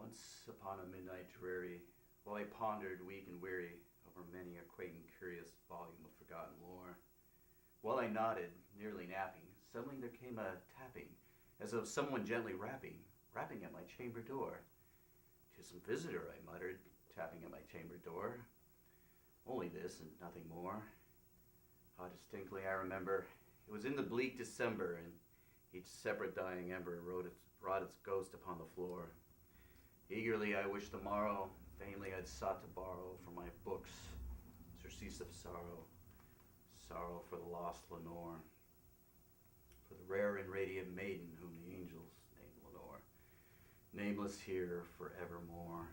Once upon a midnight dreary, while I pondered weak and weary over many a quaint and curious volume of forgotten lore, while I nodded, nearly napping, suddenly there came a tapping, as of someone gently rapping at my chamber door. "'Tis some visitor," I muttered, tapping at my chamber door. Only this and nothing more. How distinctly I remember, it was in the bleak December, and each separate dying ember wrought its ghost upon the floor. Eagerly I wished the morrow, vainly I'd sought to borrow from my books surcease of sorrow, sorrow for the lost Lenore, for the rare and radiant maiden whom the angels named Lenore, nameless here forevermore.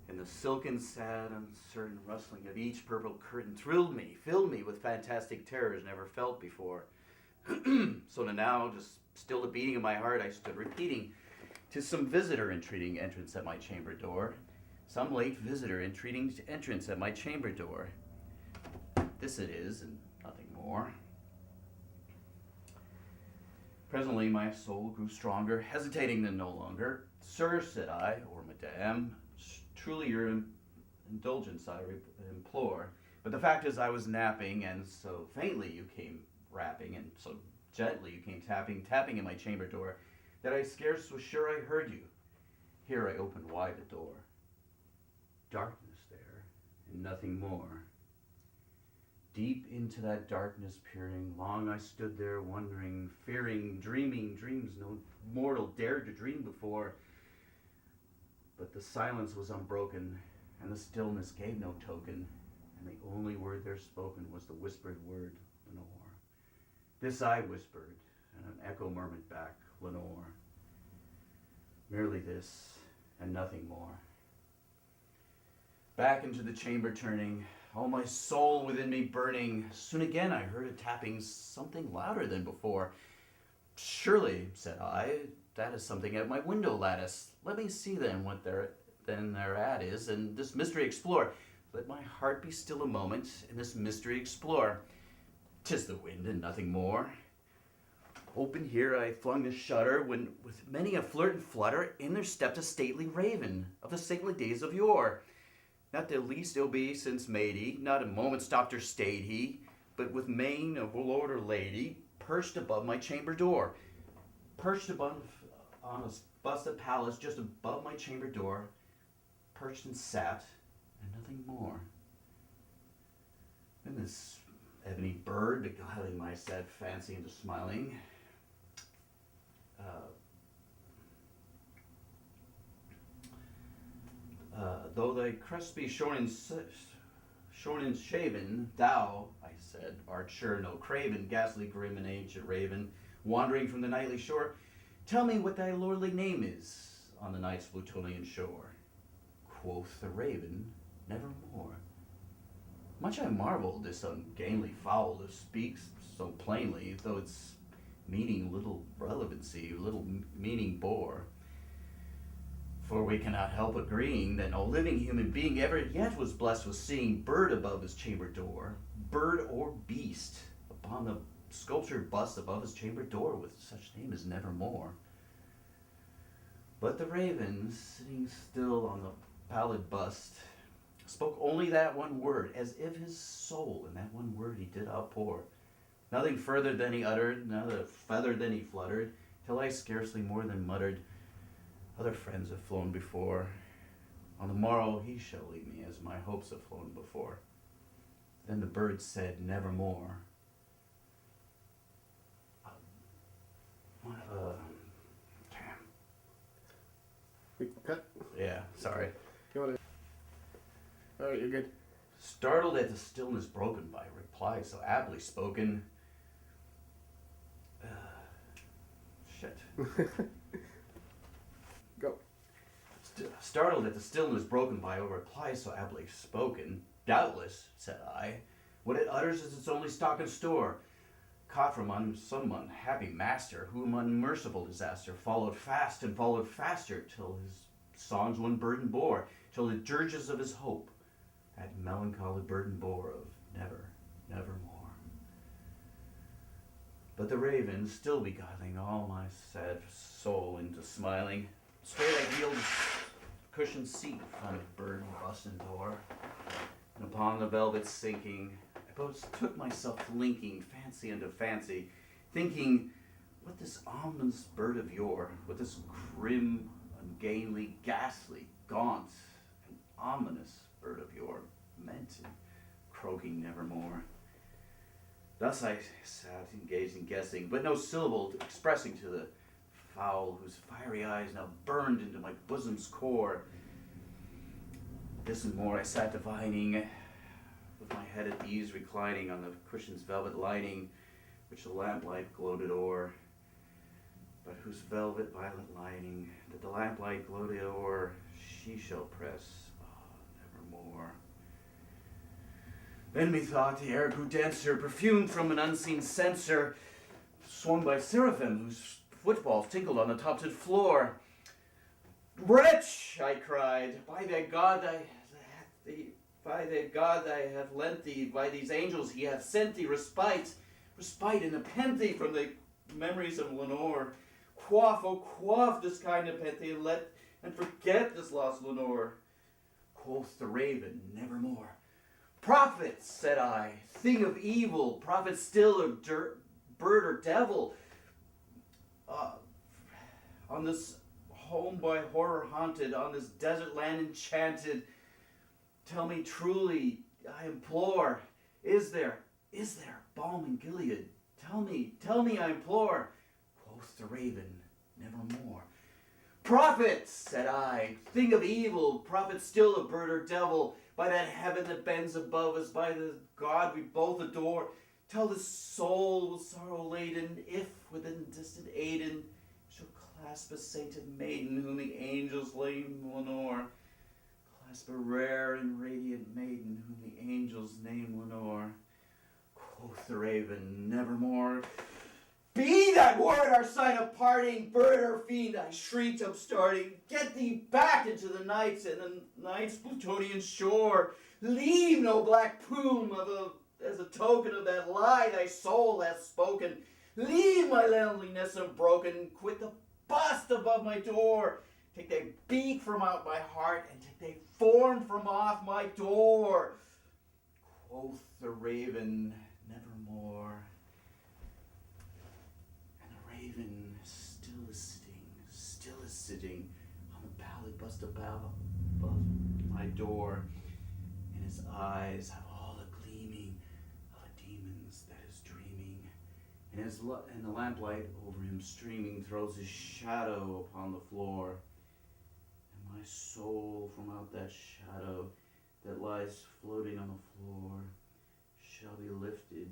And the silken, sad, uncertain rustling of each purple curtain thrilled me, filled me with fantastic terrors never felt before. So now, just still the beating of my heart, I stood repeating, "'Tis some visitor entreating entrance at my chamber door, some late visitor entreating entrance at my chamber door. This it is, and nothing more." Presently my soul grew stronger, hesitating then no longer. "Sir," said I, "or madame, truly your indulgence I implore. But the fact is I was napping, and so faintly you came rapping, and so gently you came tapping at my chamber door, that I scarce was sure I heard you. Here I opened wide the door. Darkness there, and nothing more. Deep into that darkness peering, long I stood there wondering, fearing, dreaming dreams no mortal dared to dream before. But the silence was unbroken, and the stillness gave no token, and the only word there spoken was the whispered word, Lenore. This I whispered, and an echo murmured back, Lenore. Merely this, and nothing more. Back into the chamber turning, all my soul within me burning, soon again I heard a tapping, something louder than before. "Surely," said I, "that is something at my window lattice. Let me see then what thereat is, and this mystery explore. Let my heart be still a moment, and this mystery explore. 'Tis the wind and nothing more." Open here I flung the shutter, when with many a flirt and flutter, in there stepped a stately raven, of the saintly days of yore. Not the least obeisance made he, not a moment stopped or stayed he, but with mien of lord or lady, perched above my chamber door. Perched above on a bust of Pallas just above my chamber door, perched and sat, and nothing more. Then this ebony bird, beguiling my sad fancy into smiling, though thy crest be shorn and shaven, thou, I said, art sure no craven, ghastly, grim, and ancient raven, wandering from the nightly shore. Tell me what thy lordly name is on the night's Plutonian shore. Quoth the raven, "Nevermore." Much I marveled this ungainly fowl to speak so plainly, though its meaning little relevancy, little meaning bore. For we cannot help agreeing that no living human being ever yet was blessed with seeing bird above his chamber door, bird or beast, upon the sculptured bust above his chamber door with such name as Nevermore. But the raven, sitting still on the pallid bust, spoke only that one word, as if his soul in that one word he did outpour. Nothing further than he uttered, not a feather than he fluttered, till I scarcely more than muttered, "Other friends have flown before. On the morrow he shall leave me, as my hopes have flown before." Then the bird said, "Nevermore." Damn. We cut. Yeah, sorry. You want to? All right, you're good. Startled at the stillness broken by a reply so aptly spoken. Shit. Go. Startled at the stillness broken by a reply so aptly spoken. "Doubtless," said I, "what it utters is its only stock and store, caught from some unhappy master, whom unmerciful disaster followed fast and followed faster, till his songs one burden bore, till the dirges of his hope that melancholy burden bore of never, nevermore." But the raven, still beguiling all my sad soul into smiling, straight I wheeled a cushioned seat in front of bird bustin' door. And upon the velvet sinking, I both took myself linking fancy unto fancy, thinking what this ominous bird of yore, what this grim, ungainly, ghastly, gaunt, and ominous bird of yore meant in croaking nevermore. Thus I sat engaged in guessing, but no syllable expressing to the fowl whose fiery eyes now burned into my bosom's core. This and more I sat divining, with my head at ease reclining on the cushion's velvet lining, which the lamplight gloated o'er, but whose velvet violet lining, that the lamplight gloated o'er, she shall press, nevermore. Then methought the air grew denser, perfumed from an unseen censer, swung by seraphim whose footfalls tinkled on the topsed floor. Wretch, I cried, by the God I have lent thee, by these angels he hath sent thee respite, and nepenthe from the memories of Lenore. Quaff, oh quaff this kind nepenthe, and forget this lost Lenore. Quoth the raven, nevermore. Prophet, said I, thing of evil, prophet still of bird or devil, on this home by horror haunted, on this desert land enchanted, tell me truly, I implore, is there balm in Gilead? Tell me, I implore. Quoth the raven, nevermore. Prophet, said I, thing of evil, prophet still of bird or devil, by that heaven that bends above us, by the God we both adore, tell this soul with sorrow laden, if within distant Aden shall clasp a sainted maiden, whom the angels name Lenore. Clasp a rare and radiant maiden, whom the angels name Lenore. Quoth the raven, nevermore. Be that word our sign of parting, bird or fiend, I shrieked upstarting. Get thee back into the nights and the night's Plutonian shore. Leave no black plume as a token of that lie thy soul hath spoken. Leave my loneliness unbroken. Quit the bust above my door. Take thy beak from out my heart, and take thy form from off my door. Quoth the raven, nevermore. Raven still is sitting on the pallid bust above my door, and his eyes have all the gleaming of a demon's that is dreaming, and the lamplight over him streaming throws his shadow upon the floor, and my soul from out that shadow that lies floating on the floor shall be lifted